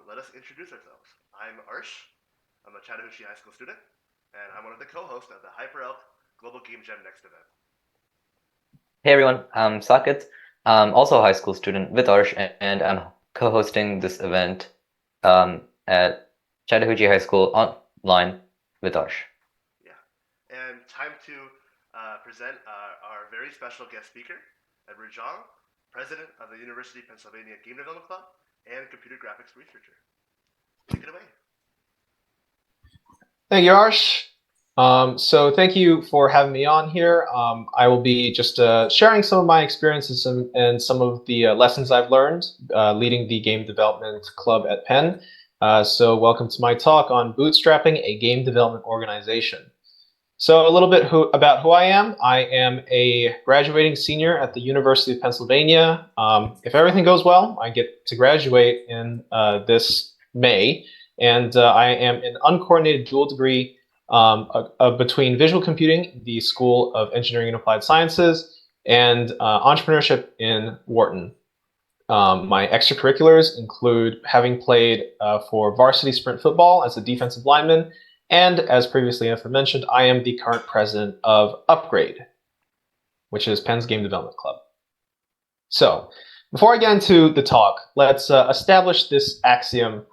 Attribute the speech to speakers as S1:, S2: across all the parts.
S1: Let us introduce ourselves. I'm Arsh. I'm a Chattahoochee High School student, and I'm one of the co-hosts of the Hyper Elk Global Game Jam Next event.
S2: Hey everyone, I'm Saket. I'm also a high school student with Arsh, and I'm co-hosting this event at Chattahoochee High School online with Arsh.
S1: Yeah, and time to present our very special guest speaker, Edward Zhang, president of the University of Pennsylvania Game Development Club and computer graphics researcher. Take it away.
S3: Thank you, Arsh. So thank you for having me on here. I will be just sharing some of my experiences and some of the lessons I've learned leading the game development club at Penn. So welcome to my talk on Bootstrapping, a game development organization. So a little bit about who I am. I am a graduating senior at the University of Pennsylvania. If everything goes well, I get to graduate in this May, and I am an uncoordinated dual degree between visual computing, the School of Engineering and Applied Sciences, and entrepreneurship in Wharton. My extracurriculars include having played for varsity sprint football as a defensive lineman, and as previously aforementioned, I am the current president of Upgrade, which is Penn's Game Development Club. So, before I get into the talk, let's establish this axiom,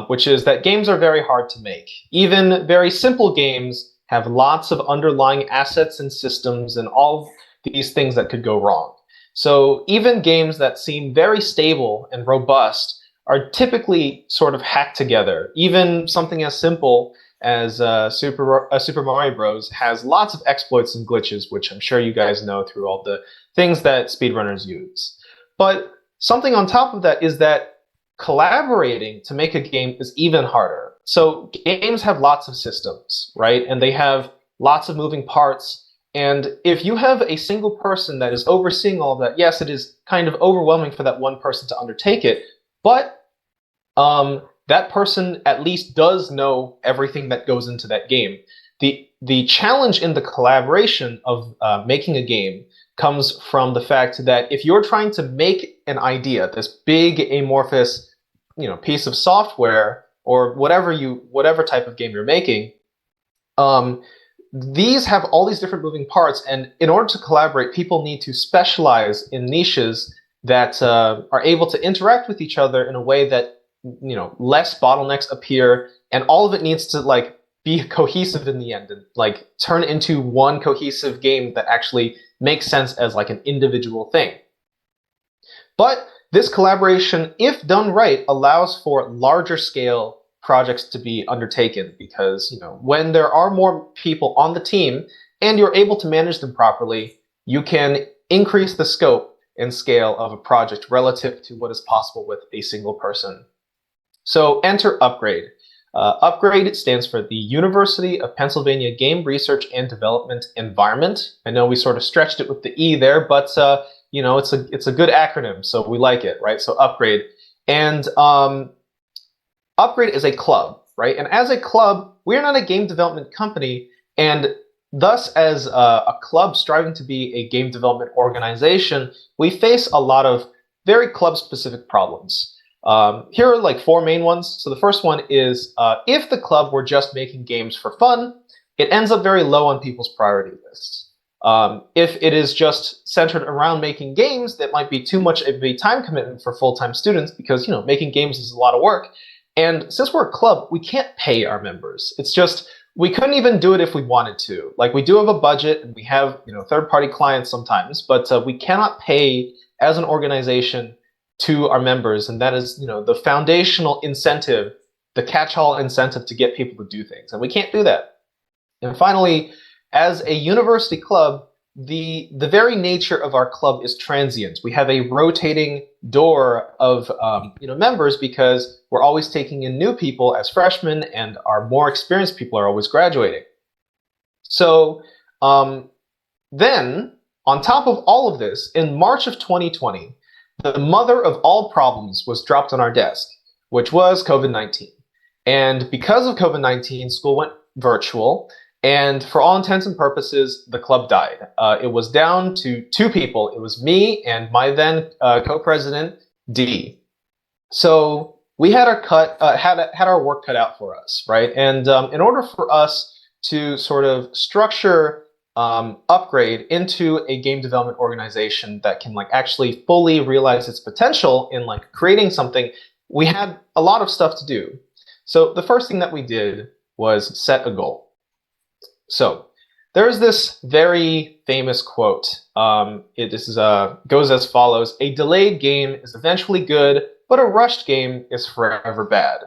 S3: which is that games are very hard to make. Even very simple games have lots of underlying assets and systems and all these things that could go wrong. So even games that seem very stable and robust are typically sort of hacked together. Even something as simple as Super Mario Bros. Has lots of exploits and glitches, which I'm sure you guys know through all the things that speedrunners use. But something on top of that is that collaborating to make a game is even harder. So games have lots of systems, right? And they have lots of moving parts. And if you have a single person that is overseeing all of that, yes, it is kind of overwhelming for that one person to undertake it, but that person at least does know everything that goes into that game. The challenge in the collaboration of making a game comes from the fact that if you're trying to make an idea, this big amorphous, piece of software or whatever type of game you're making, these have all these different moving parts, and in order to collaborate, people need to specialize in niches that are able to interact with each other in a way that less bottlenecks appear, and all of it needs to be cohesive in the end and turn into one cohesive game that actually makes sense as an individual thing. But this collaboration, if done right, allows for larger scale projects to be undertaken because when there are more people on the team and you're able to manage them properly, you can increase the scope and scale of a project relative to what is possible with a single person. So enter Upgrade. Upgrade stands for the University of Pennsylvania Game Research and Development Environment. I know we sort of stretched it with the E there, but it's a good acronym, so we like it, right? So Upgrade. And Upgrade is a club, right? And as a club, we're not a game development company, and thus as a club striving to be a game development organization, we face a lot of very club-specific problems. Here are four main ones. So the first one is if the club were just making games for fun, it ends up very low on people's priority lists. If it is just centered around making games, that might be too much of a time commitment for full-time students because making games is a lot of work. And since we're a club, we can't pay our members. It's just we couldn't even do it if we wanted to. We do have a budget and we have third-party clients sometimes, but we cannot pay as an organization to our members, and that is the foundational incentive, the catch-all incentive to get people to do things, and we can't do that. And finally, as a university club, the very nature of our club is transient. We have a rotating door of members because we're always taking in new people as freshmen, and our more experienced people are always graduating. So then, on top of all of this, in March of 2020, the mother of all problems was dropped on our desk, which was COVID-19. And because of COVID-19, school went virtual, and for all intents and purposes, the club died. It was down to two people. It was me and my then co-president, Dee. So we had our work cut out for us, right? And in order for us to sort of structure Upgrade into a game development organization that can like actually fully realize its potential in like creating something, we had a lot of stuff to do. So the first thing that we did was set a goal. So there's this very famous quote. Goes as follows: "A delayed game is eventually good, but a rushed game is forever bad."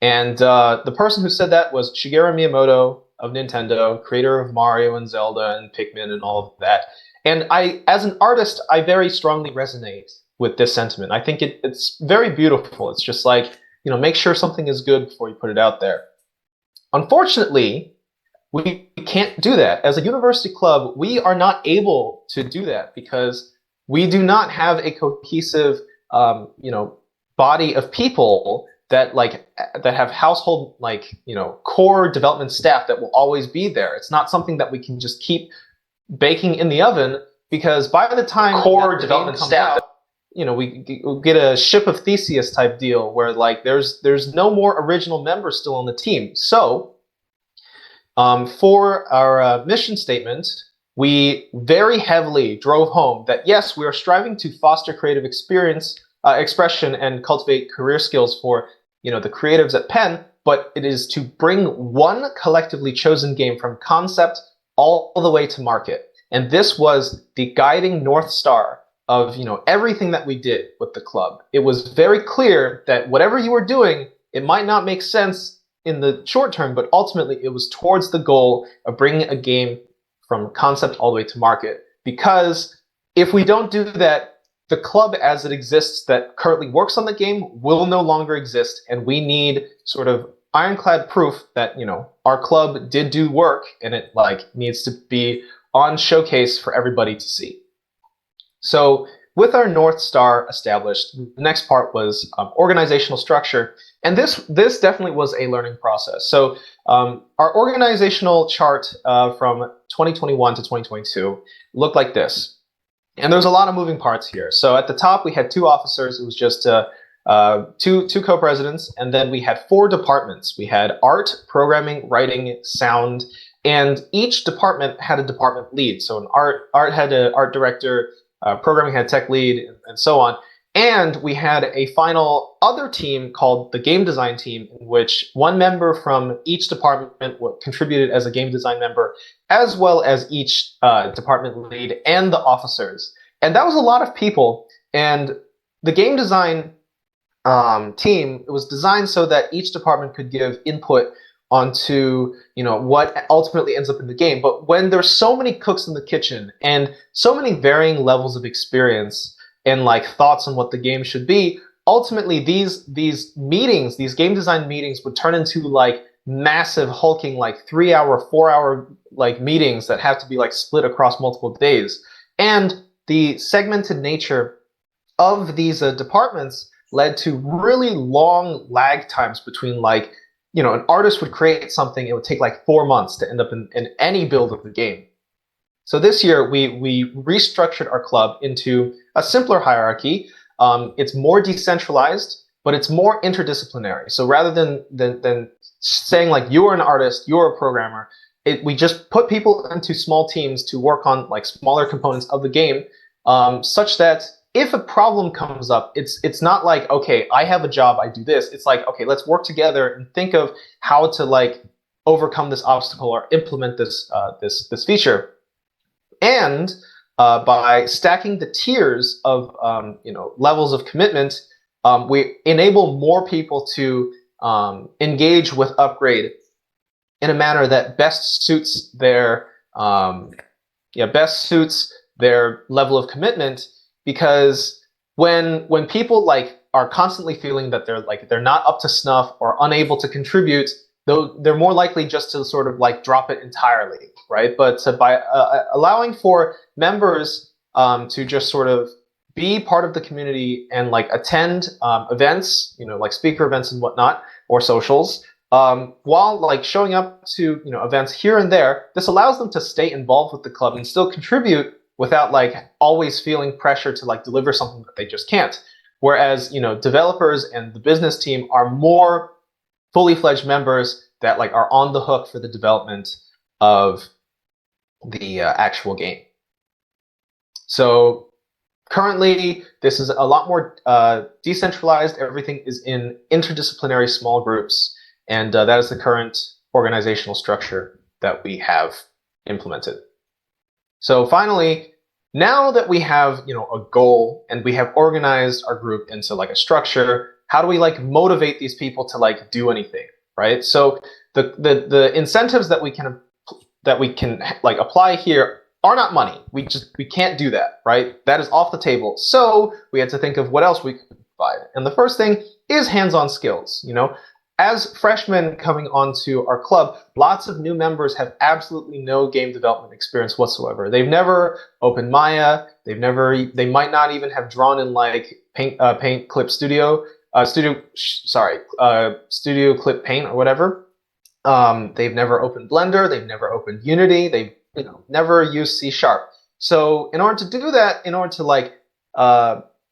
S3: And the person who said that was Shigeru Miyamoto of Nintendo, creator of Mario and Zelda and Pikmin and all of that. And as an artist, I very strongly resonate with this sentiment. I think it's very beautiful. It's just like, make sure something is good before you put it out there. Unfortunately, we can't do that. As a university club, we are not able to do that because we do not have a cohesive, body of people that have household core development staff that will always be there. It's not something that we can just keep baking in the oven, because by the time core development staff, we get a Ship of Theseus type deal where like there's no more original members still on the team. So for our mission statement, we very heavily drove home that yes, we are striving to foster creative expression and cultivate career skills for the creatives at Penn, but it is to bring one collectively chosen game from concept all the way to market. And this was the guiding North Star of everything that we did with the club. It was very clear that whatever you were doing, it might not make sense in the short term, but ultimately it was towards the goal of bringing a game from concept all the way to market. Because if we don't do that, the club as it exists that currently works on the game will no longer exist, and we need sort of ironclad proof that our club did do work, and it needs to be on showcase for everybody to see. So with our North Star established, the next part was organizational structure, and this definitely was a learning process. So our organizational chart from 2021 to 2022 looked like this. And there's a lot of moving parts here. So at the top, we had 2 officers. It was just two co-presidents. And then we had 4 departments. We had art, programming, writing, sound. And each department had a department lead. So art had an art director, programming had tech lead, and so on. And we had a final other team called the game design team, in which one member from each department contributed as a game design member, as well as each department lead and the officers. And that was a lot of people. And the game design team, it was designed so that each department could give input onto what ultimately ends up in the game. But when there's so many cooks in the kitchen and so many varying levels of experience and thoughts on what the game should be, ultimately these meetings, these game design meetings, would turn into massive hulking 3-hour, 4-hour meetings that have to be split across multiple days. And the segmented nature of these departments led to really long lag times between an artist would create something, it would take 4 months to end up in any build of the game. So this year, we restructured our club into a simpler hierarchy. It's more decentralized, but it's more interdisciplinary. So rather than saying you're an artist, you're a programmer, we just put people into small teams to work on smaller components of the game, such that if a problem comes up, it's not okay, I have a job, I do this. It's okay, let's work together and think of how to overcome this obstacle or implement this feature. And by stacking the tiers of levels of commitment, we enable more people to engage with Upgrade in a manner that best suits their level of commitment. Because when people are constantly feeling that they're not up to snuff or unable to contribute, though they're more likely just to sort of drop it entirely, right? But by allowing for members to just sort of be part of the community and attend events, speaker events and whatnot, or socials, while showing up to events here and there, this allows them to stay involved with the club and still contribute without always feeling pressure to deliver something that they just can't. Whereas, developers and the business team are more fully fledged members that like are on the hook for the development of the actual game. So currently, this is a lot more decentralized. Everything is in interdisciplinary small groups, and that is the current organizational structure that we have implemented. So finally, now that we have a goal and we have organized our group into like a structure, how do we like motivate these people to like do anything, right? So the incentives that we can like apply here are not money. We can't do that, right? That is off the table. So we had to think of what else we could provide. And the first thing is hands-on skills. As freshmen coming onto our club, lots of new members have absolutely no game development experience whatsoever. They've never opened Maya. They might not even have drawn in like Paint Clip Studio, Studio Clip Paint or whatever. They've never opened Blender. They've never opened Unity. They've never used C#. So in order to do that, in order to like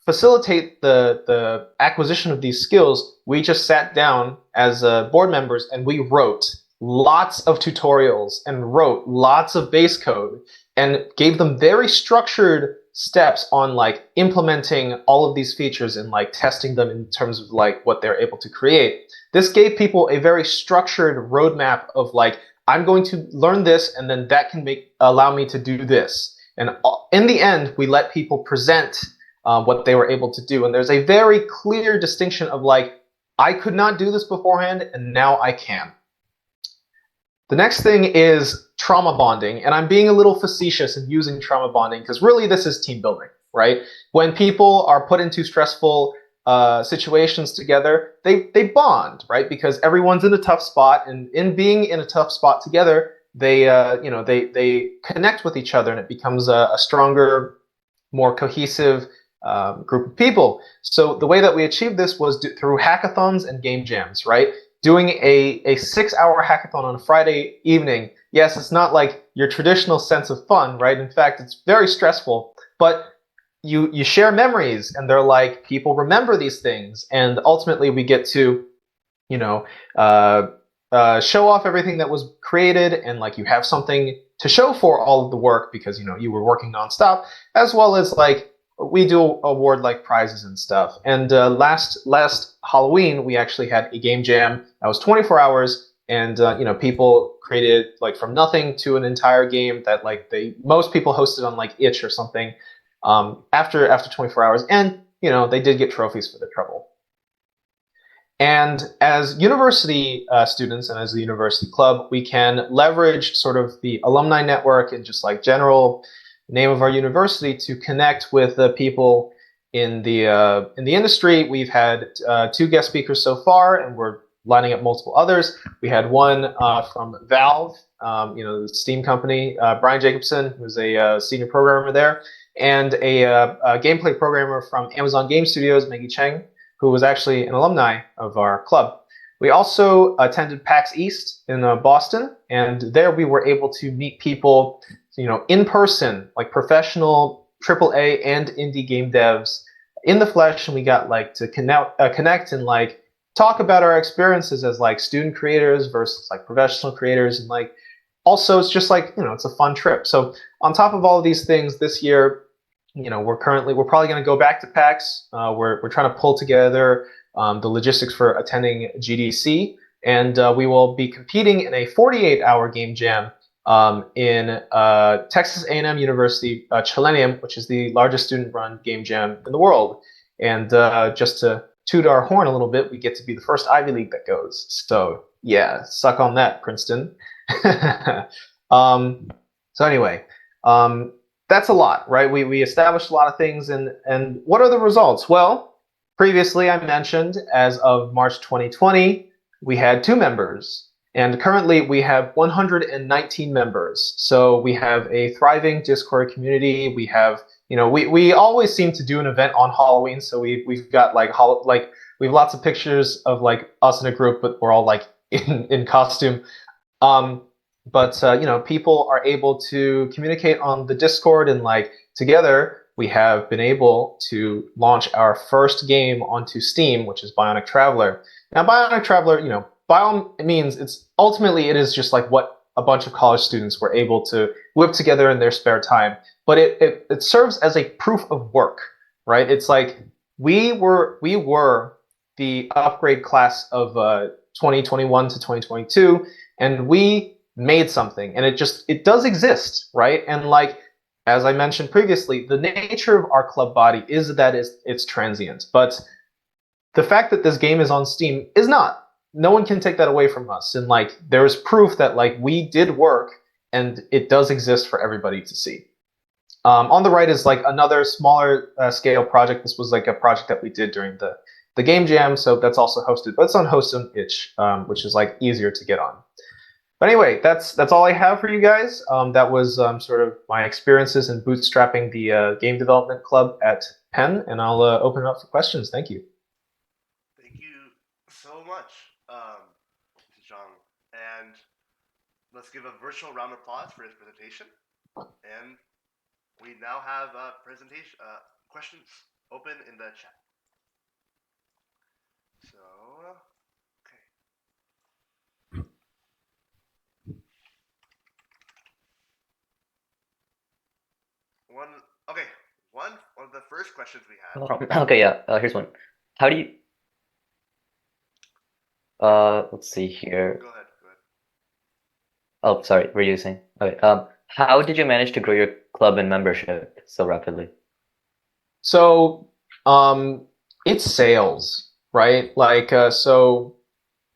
S3: facilitate the acquisition of these skills, we just sat down as board members and we wrote lots of tutorials and wrote lots of base code and gave them very structured steps on like implementing all of these features and like testing them in terms of like what they're able to create. This gave people a very structured roadmap of like, I'm going to learn this and then that can allow me to do this. And in the end, we let people present what they were able to do. And there's a very clear distinction of like, I could not do this beforehand and now I can. The next thing is trauma bonding. And I'm being a little facetious in using trauma bonding because really this is team building, right? When people are put into stressful situations together, they bond, right? Because everyone's in a tough spot, and in being in a tough spot together, they connect with each other, and it becomes a stronger, more cohesive group of people. So the way that we achieved this was through hackathons and game jams, right? Doing a 6-hour hackathon on a Friday evening. Yes, it's not like your traditional sense of fun, right? In fact, it's very stressful, but you share memories, and they're like, people remember these things, and ultimately we get to, show off everything that was created, and like you have something to show for all of the work because you were working nonstop, as well as like we do award like prizes and stuff. And last Halloween we actually had a game jam that was 24 hours, and people created like from nothing to an entire game that like most people hosted on like Itch or something. After 24 hours, and they did get trophies for their trouble. And as university students and as the university club, we can leverage sort of the alumni network and just like general name of our university to connect with the people in the industry. We've had 2 guest speakers so far, and we're lining up multiple others. We had one from Valve, the Steam company, Brian Jacobson, who's a senior programmer there, and a gameplay programmer from Amazon Game Studios, Maggie Cheng, who was actually an alumni of our club. We also attended PAX East in Boston, and there we were able to meet people, in person, like professional AAA and indie game devs in the flesh, and we got like to connect and like talk about our experiences as like student creators versus like professional creators, and like also it's just like it's a fun trip. So on top of all of these things, this year, we're probably going to go back to PAX. We're trying to pull together the logistics for attending GDC, and we will be competing in a 48-hour game jam in Texas A&M University Chillennium, which is the largest student-run game jam in the world. And just to toot our horn a little bit, we get to be the first Ivy League that goes. So yeah, suck on that, Princeton. So anyway, that's a lot, right? We established a lot of things, and what are the results? Well, previously I mentioned, as of March 2020, we had 2 members, and currently we have 119 members. So we have a thriving Discord community. We have, we always seem to do an event on Halloween, so we've got like we have lots of pictures of like us in a group, but we're all like in costume. But people are able to communicate on the Discord and like together we have been able to launch our first game onto Steam, which is Bionic Traveler. Now, Bionic Traveler, by all means, it is just like what a bunch of college students were able to whip together in their spare time. But it serves as a proof of work, right? It's like we were the upgrade class of 2021 to 2022, and we made something, and it does exist, right? And like as I mentioned previously, the nature of our club body is that it's transient, but the fact that this game is on Steam is not. No one can take that away from us, and like there's proof that like we did work, and it does exist for everybody to see. On the right is like another smaller scale project. This was like a project that we did during the game jam, so that's also hosted, but it's on Host on Itch, which is like easier to get on. But anyway, that's all I have for you guys. That was sort of my experiences in bootstrapping the game development club at Penn, and I'll open it up for questions. Thank you.
S1: Thank you so much, Mr. Zhang. And let's give a virtual round of applause for his presentation. And we now have presentation questions open in the chat. So, okay. One of the first questions we had.
S2: No problem. Okay, yeah. Here's one. How do you? Let's see here.
S1: Go ahead.
S2: Oh, sorry. Were you saying? Okay. How did you manage to grow your club and membership so rapidly?
S3: So, it's sales, right? Like, so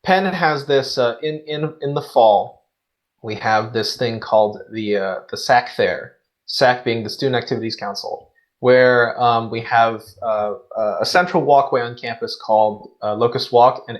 S3: Penn has this in the fall. We have this thing called the SAC Fair. SAC being the Student Activities Council, where we have a central walkway on campus called Locust Walk, and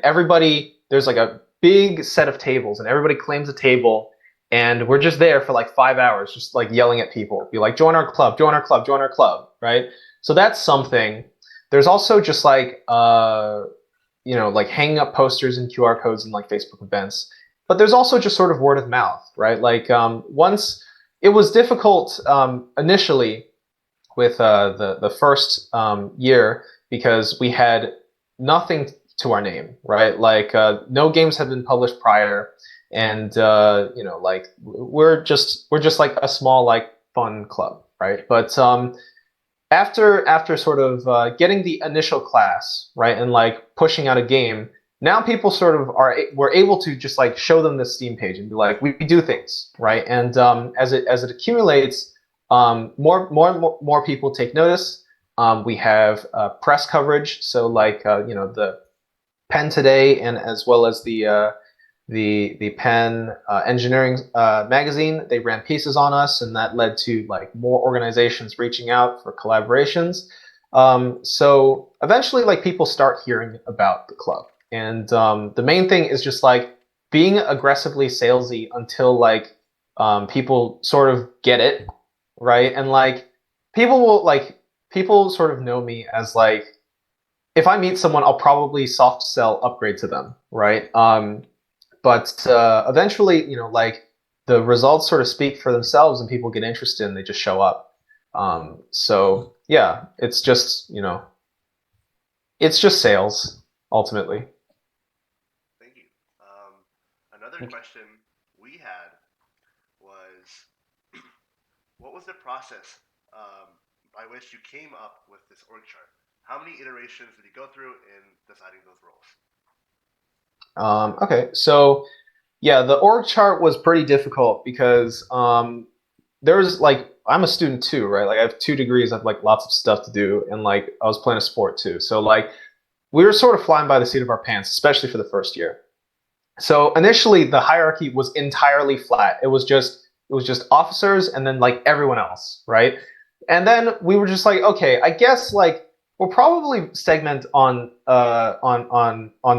S3: there's like a big set of tables, and everybody claims a table, and we're just there for like 5 hours, just like yelling at people, be like, join our club, join our club, join our club, right? So that's something. There's also just like like hanging up posters and QR codes and like Facebook events. But there's also just sort of word of mouth, right? Like once it was difficult initially with the first year because we had nothing to our name, right? Like no games had been published prior, and like we're just like a small like fun club, right? But after sort of getting the initial class, right, and like pushing out a game, now people sort of we're able to just like show them the Steam page and be like, we do things, right? And as it accumulates, more people take notice. We have press coverage, so like the Penn Today, and as well as the Penn Engineering magazine. They ran pieces on us, and that led to like more organizations reaching out for collaborations. So eventually, like people start hearing about the club. And the main thing is just like being aggressively salesy until like people sort of get it, right? And like people sort of know me as like, if I meet someone, I'll probably soft sell upgrade to them, right? But eventually, like the results sort of speak for themselves, and people get interested and they just show up. So yeah, it's just sales ultimately.
S1: Another question we had was, what was the process by which you came up with this org chart? How many iterations did you go through in deciding those roles?
S3: Okay, so yeah, the org chart was pretty difficult because there's like, I'm a student too, right? Like I have 2 degrees, I have like lots of stuff to do, and like I was playing a sport too. So like we were sort of flying by the seat of our pants, especially for the first year. So initially the hierarchy was entirely flat. It was just officers and then like everyone else, right? And then we were just like, okay, I guess like we'll probably segment on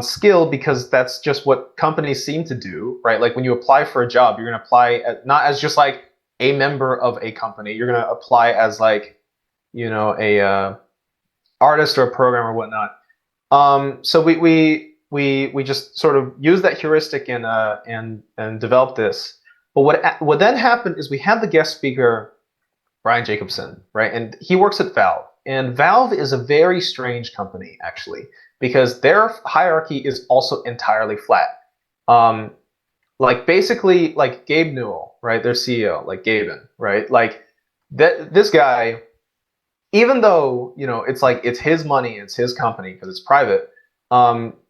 S3: skill, because that's just what companies seem to do, right? Like when you apply for a job, you're going to apply not as just like a member of a company. You're going to apply as like, a artist or a programmer or whatnot. So we just sort of used that heuristic and developed this. But what then happened is we had the guest speaker Brian Jacobson, right? And he works at Valve. And Valve is a very strange company, actually, because their hierarchy is also entirely flat. Um, like basically, like Gabe Newell, right? Their CEO, like Gaben, right? Like this guy, even though it's like it's his money, it's his company because it's private.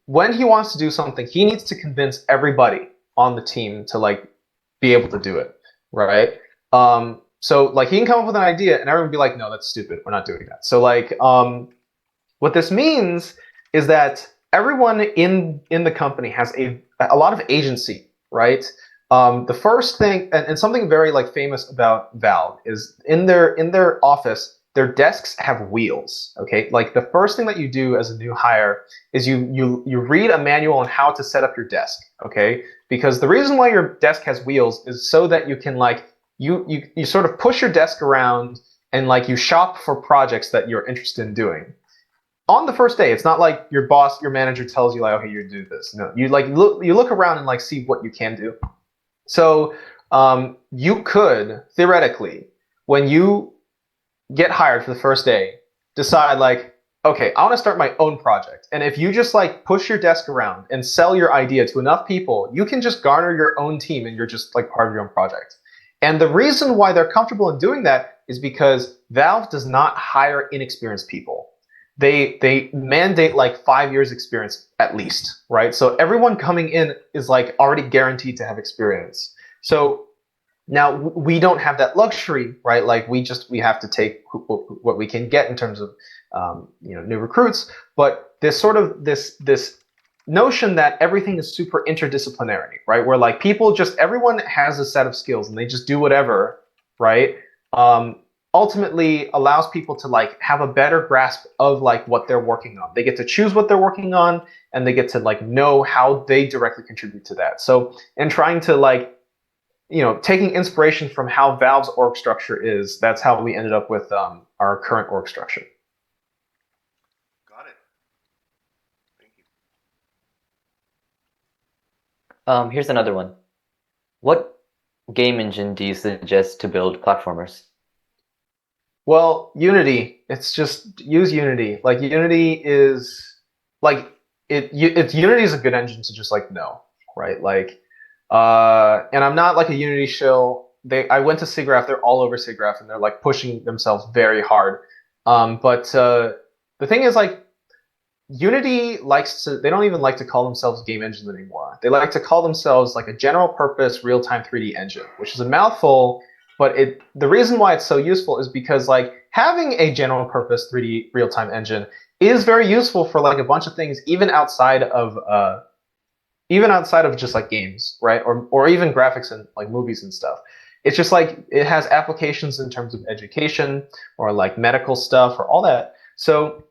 S3: When he wants to do something, he needs to convince everybody on the team to like be able to do it, right? So like he can come up with an idea and everyone will be like, no, that's stupid. We're not doing that. So like what this means is that everyone in the company has a lot of agency, right? The first thing, and something very like famous about Valve is in their office, their desks have wheels. Okay, like the first thing that you do as a new hire is you read a manual on how to set up your desk. Okay, because the reason why your desk has wheels is so that you can like you sort of push your desk around and like you shop for projects that you're interested in doing on the first day. It's not like your boss, your manager tells you like, okay, you do this. No, you like you look around and like see what you can do. So you could theoretically, when you get hired for the first day, decide like, okay, I want to start my own project. And if you just like push your desk around and sell your idea to enough people, you can just garner your own team and you're just like part of your own project. And the reason why they're comfortable in doing that is because Valve does not hire inexperienced people. They mandate like 5 years experience at least, right? So everyone coming in is like already guaranteed to have experience. So now we don't have that luxury, right? Like we have to take what we can get in terms of new recruits. But this sort of this notion that everything is super interdisciplinary, right? Where like people just everyone has a set of skills and they just do whatever, right? Ultimately allows people to like have a better grasp of like what they're working on. They get to choose what they're working on and they get to like know how they directly contribute to that. So in trying to like taking inspiration from how Valve's org structure is, that's how we ended up with our current org structure.
S1: Got it. Thank you.
S2: Here's another one. What game engine do you suggest to build platformers?
S3: Well, Unity. It's just use Unity. Like Unity is like it's Unity is a good engine to just like know, right? Like, and I'm not like a Unity shill. I went to SIGGRAPH. They're all over SIGGRAPH, and they're like pushing themselves very hard. But the thing is, like, Unity likes to. They don't even like to call themselves game engines anymore. They like to call themselves like a general purpose real time 3D engine, which is a mouthful. But the reason why it's so useful is because like having a general purpose 3D real time engine is very useful for like a bunch of things, even outside of just like games, right? Or even graphics and like movies and stuff. It's just like it has applications in terms of education or like medical stuff or all that. So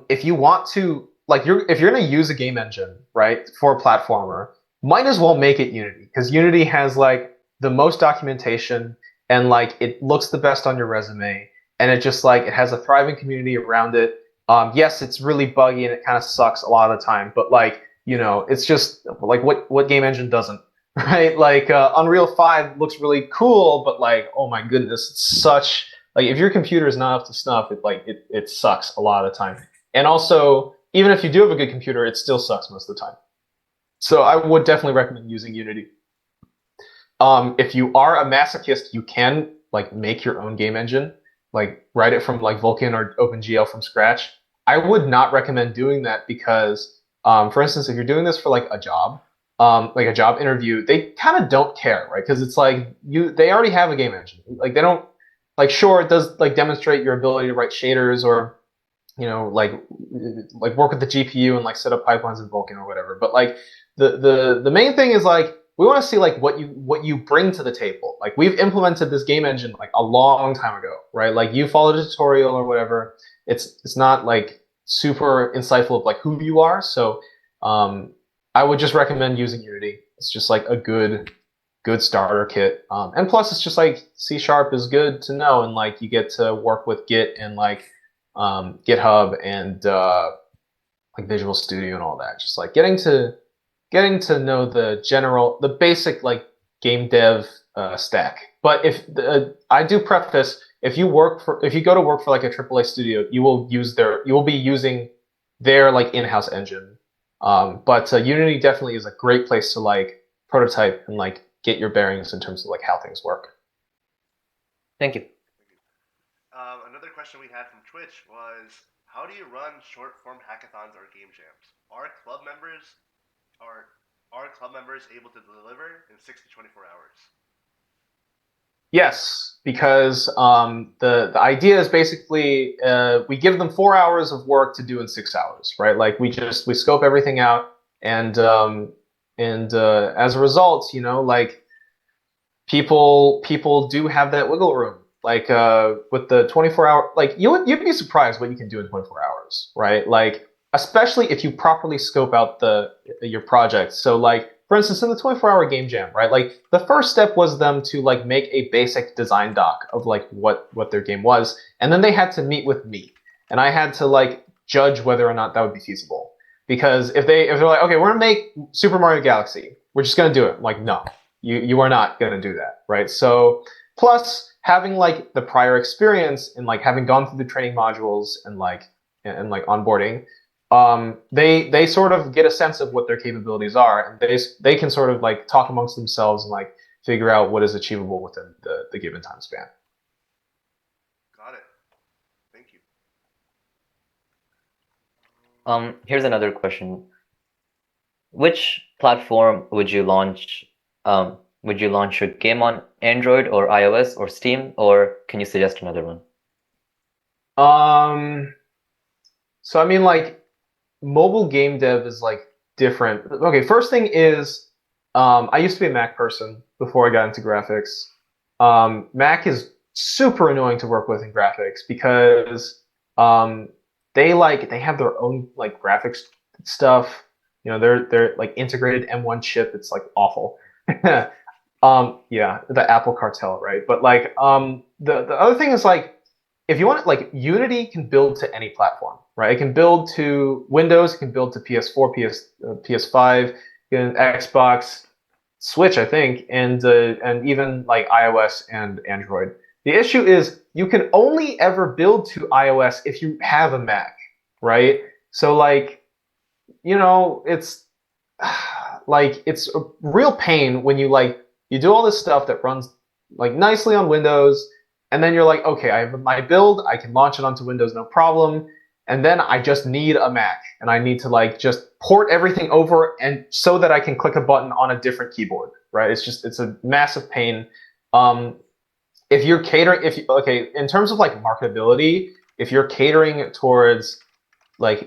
S3: if you want to like if you're going to use a game engine, right, for a platformer, might as well make it Unity because Unity has like the most documentation and like it looks the best on your resume and it just like it has a thriving community around it. Yes, it's really buggy and it kind of sucks a lot of the time, but like it's just like what game engine doesn't, right? Like Unreal 5 looks really cool, but like oh my goodness, it's such like if your computer is not up to snuff, it sucks a lot of the time. And also, even if you do have a good computer, it still sucks most of the time. So I would definitely recommend using Unity. If you are a masochist, you can like make your own game engine, like write it from like Vulkan or OpenGL from scratch. I would not recommend doing that because, for instance, if you're doing this for like a job interview, they kind of don't care, right? Because it's like they already have a game engine. Like they don't like sure it does like demonstrate your ability to write shaders or like work with the GPU and like set up pipelines in Vulkan or whatever. But like the main thing is like we want to see like what you bring to the table. Like we've implemented this game engine like a long time ago, right? Like you followed a tutorial or whatever. It's not like super insightful of like who you are. So I would just recommend using Unity. It's just like a good starter kit. And plus it's just like C# is good to know and like you get to work with Git and like GitHub and like Visual Studio and all that. Just like getting to know the basic like game dev stack. But if I do preface, if you go to work for like a AAA studio, you will be using their like in-house engine. But Unity definitely is a great place to like prototype and like get your bearings in terms of like how things work.
S2: Thank you.
S1: Another question we had from Twitch was, how do you run short-form hackathons or game jams? Are club members able to deliver in 6 to 24 hours?
S3: Yes, because the idea is basically we give them 4 hours of work to do in 6 hours, right? Like we scope everything out, and as a result, like people do have that wiggle room. Like with the 24-hour, like you'd be surprised what you can do in 24 hours, right? Like especially if you properly scope out your project. So like for instance, in the 24-hour game jam, right? Like the first step was them to like make a basic design doc of like what their game was, and then they had to meet with me, and I had to like judge whether or not that would be feasible. Because if they're like, okay, we're gonna make Super Mario Galaxy, we're just gonna do it. I'm like, no, you are not gonna do that, right? So plus having like the prior experience and like having gone through the training modules and like onboarding, they sort of get a sense of what their capabilities are, and they can sort of like talk amongst themselves and like figure out what is achievable within the given time span.
S1: Got it. Thank you.
S2: Here's another question. Which platform would you launch? Would you launch your game on Android or iOS or Steam, or can you suggest another one?
S3: So I mean, like mobile game dev is like different. Okay, first thing is, I used to be a Mac person before I got into graphics. Mac is super annoying to work with in graphics because they have their own like graphics stuff. They're like integrated M1 chip. It's like awful. Yeah, the Apple cartel, right? But like the other thing is like if you want like Unity can build to any platform, right? It can build to Windows, it can build to PS4, PS5, Xbox, Switch, I think, and even like iOS and Android. The issue is you can only ever build to iOS if you have a Mac, right? So like, it's like it's a real pain when you do all this stuff that runs like nicely on Windows, and then you're like, okay, I have my build, I can launch it onto Windows no problem, and then I just need a Mac, and I need to like just port everything over, and so that I can click a button on a different keyboard, right? It's a massive pain. If you're catering, in terms of like marketability, if you're catering towards just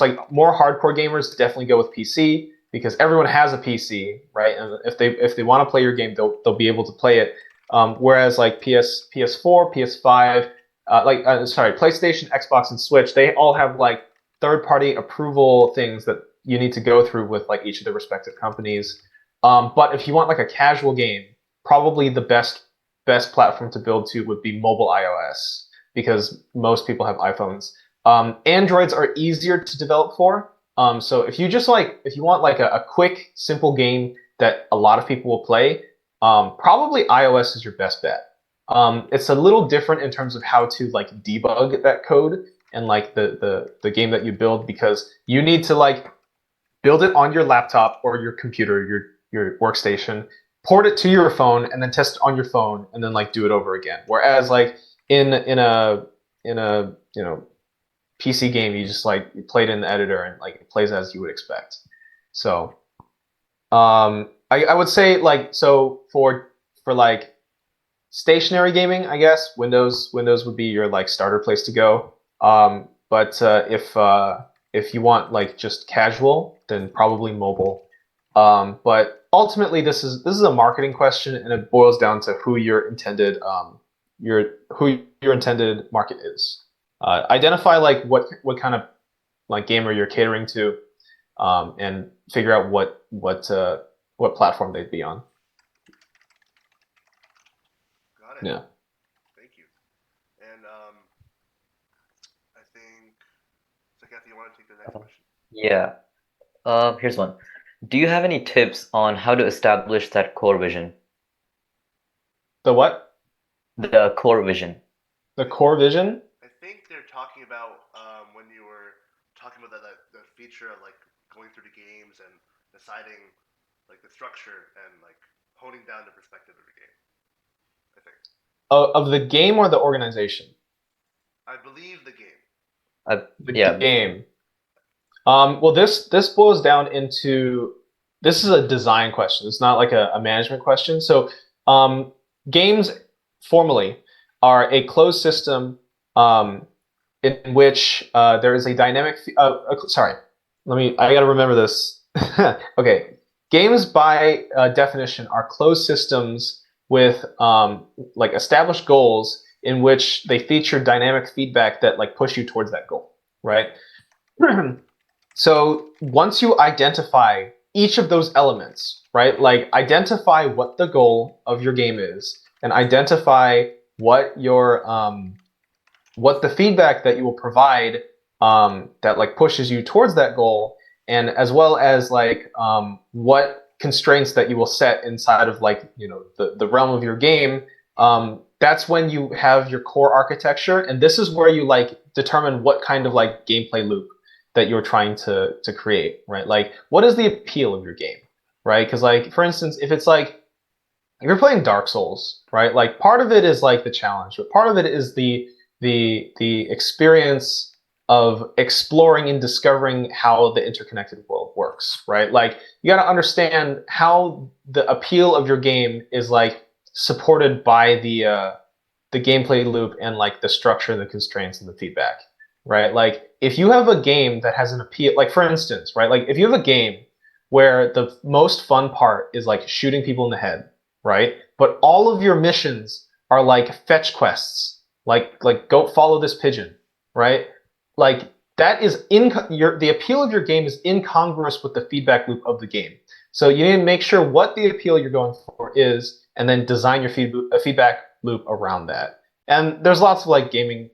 S3: like more hardcore gamers, definitely go with PC because everyone has a PC, right? And if they want to play your game, they'll be able to play it. Whereas like PS4, PS5, PlayStation, Xbox, and Switch, they all have like third-party approval things that you need to go through with like each of the respective companies. But if you want like a casual game, probably the best platform to build to would be mobile iOS because most people have iPhones. Androids are easier to develop for. So if you want like a quick, simple game that a lot of people will play, probably iOS is your best bet. It's a little different in terms of how to like debug that code and like the game that you build because you need to like build it on your laptop or your computer, your workstation, port it to your phone, and then test it on your phone, and then like do it over again. Whereas like in a PC game, you just like you play it in the editor and like it plays as you would expect. So I would say like so for like stationary gaming, I guess Windows would be your like starter place to go. But if you want like just casual, then probably mobile. But ultimately, this is a marketing question, and it boils down to who your intended market is. Identify like what kind of like gamer you're catering to, and figure out what platform they'd be on.
S1: Got it.
S3: Yeah.
S1: Thank you. And I think so. Kathy, you want to take the next question?
S2: Yeah. Here's one. Do you have any tips on how to establish that core vision?
S3: The what?
S2: The core vision.
S3: The core vision?
S1: I think they're talking about when you were talking about the feature of like going through the games and deciding like the structure and like honing down the perspective of the game. I think.
S3: Of the game or the organization?
S1: I believe the game.
S3: The
S2: Yeah.
S3: game. Well, this boils down into, this is a design question. It's not like a management question. So games formally are a closed system in which there is a dynamic. Sorry, I got to remember this. Okay, games by definition are closed systems with like established goals in which they feature dynamic feedback that like push you towards that goal, right? So once you identify each of those elements, right? Like identify what the goal of your game is, and identify what your what the feedback that you will provide that like pushes you towards that goal, and as well as like what constraints that you will set inside of like the realm of your game. That's when you have your core architecture, and this is where you like determine what kind of like gameplay loop that you're trying to create, right? Like, what is the appeal of your game, right? Because like, for instance, if it's like if you're playing Dark Souls, right? Like, part of it is like the challenge, but part of it is the experience of exploring and discovering how the interconnected world works, right? Like, you got to understand how the appeal of your game is like supported by the gameplay loop and like the structure, the constraints, and the feedback, right? Like if you have a game that has an appeal, like for instance, right? Like if you have a game where the most fun part is like shooting people in the head, right? But all of your missions are like fetch quests, like go follow this pigeon, right? Like that is the appeal of your game is incongruous with the feedback loop of the game. So you need to make sure what the appeal you're going for is, and then design your feedback loop around that. And there's lots of like game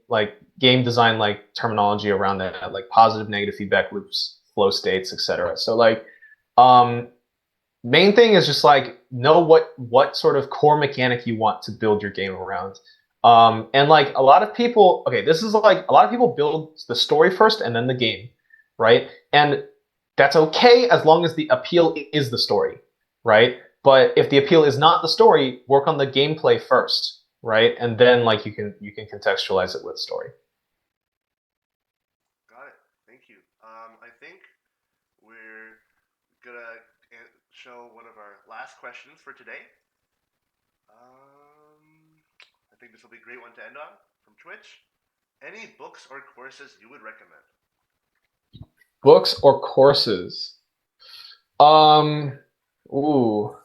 S3: design like terminology around that, like positive, negative feedback loops, flow states, etc. So like, main thing is just like know what sort of core mechanic you want to build your game around. And like a lot of people, okay, this is like a lot of people build the story first and then the game, right? And that's okay as long as the appeal is the story, right? But if the appeal is not the story, work on the gameplay first, right? And then like you can contextualize it with story.
S1: Got it. Thank you. I think we're gonna show one of our last questions for today. I think this will be a great one to end on from Twitch. Any books or courses you would recommend?
S3: Books or courses? Ooh.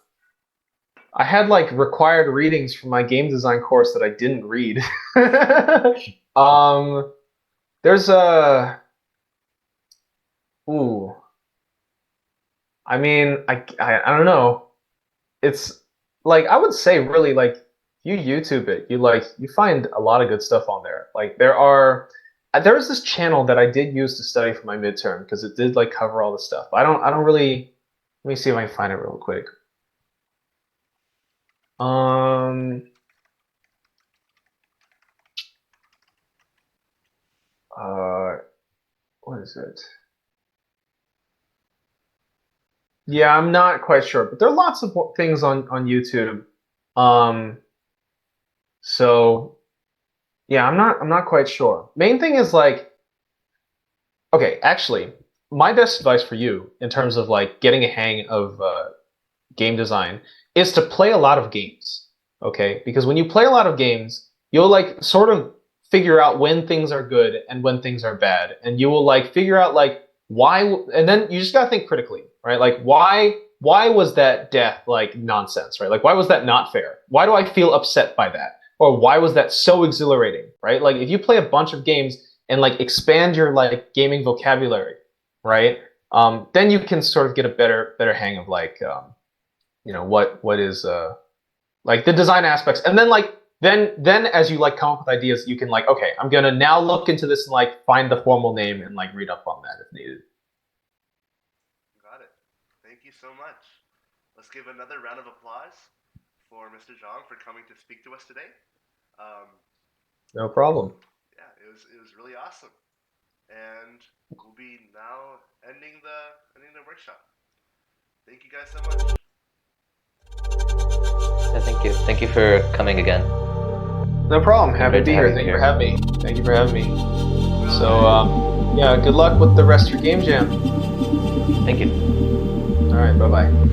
S3: I had like required readings for my game design course that I didn't read. There's a ooh. I mean, I don't know. It's like I would say really like you YouTube it, you find a lot of good stuff on there. Like there was this channel that I did use to study for my midterm because it did like cover all the stuff. I don't really. Let me see if I can find it real quick. Um. What is it? Yeah, I'm not quite sure, but there are lots of things on YouTube. Um. So yeah, I'm not quite sure. Main thing is like, okay, actually, my best advice for you in terms of like getting a hang of game design is to play a lot of games. Okay, because when you play a lot of games, you'll like sort of figure out when things are good and when things are bad, and you will like figure out like why, and then you just gotta think critically, right? Like why was that death like nonsense, right? Like why was that not fair? Why do I feel upset by that? Or why was that so exhilarating, right? Like if you play a bunch of games and like expand your like gaming vocabulary, right? Then you can sort of get a better hang of like what is like the design aspects, and then like then as you like come up with ideas, you can like, okay, I'm gonna now look into this and like find the formal name and like read up on that if needed.
S1: Got it. Thank you so much. Let's give another round of applause for Mr. Zhang for coming to speak to us today.
S3: No problem.
S1: Yeah, it was really awesome, and we'll be now ending the workshop. Thank you guys so much.
S2: Yeah, thank you for coming again.
S3: No problem. Happy to
S2: Great
S3: be
S2: to have
S3: here.
S2: you
S3: Thank you
S2: here.
S3: for having me. Thank you for having me. So, yeah, good luck with the rest of your game jam.
S2: Thank you.
S3: All right, bye-bye.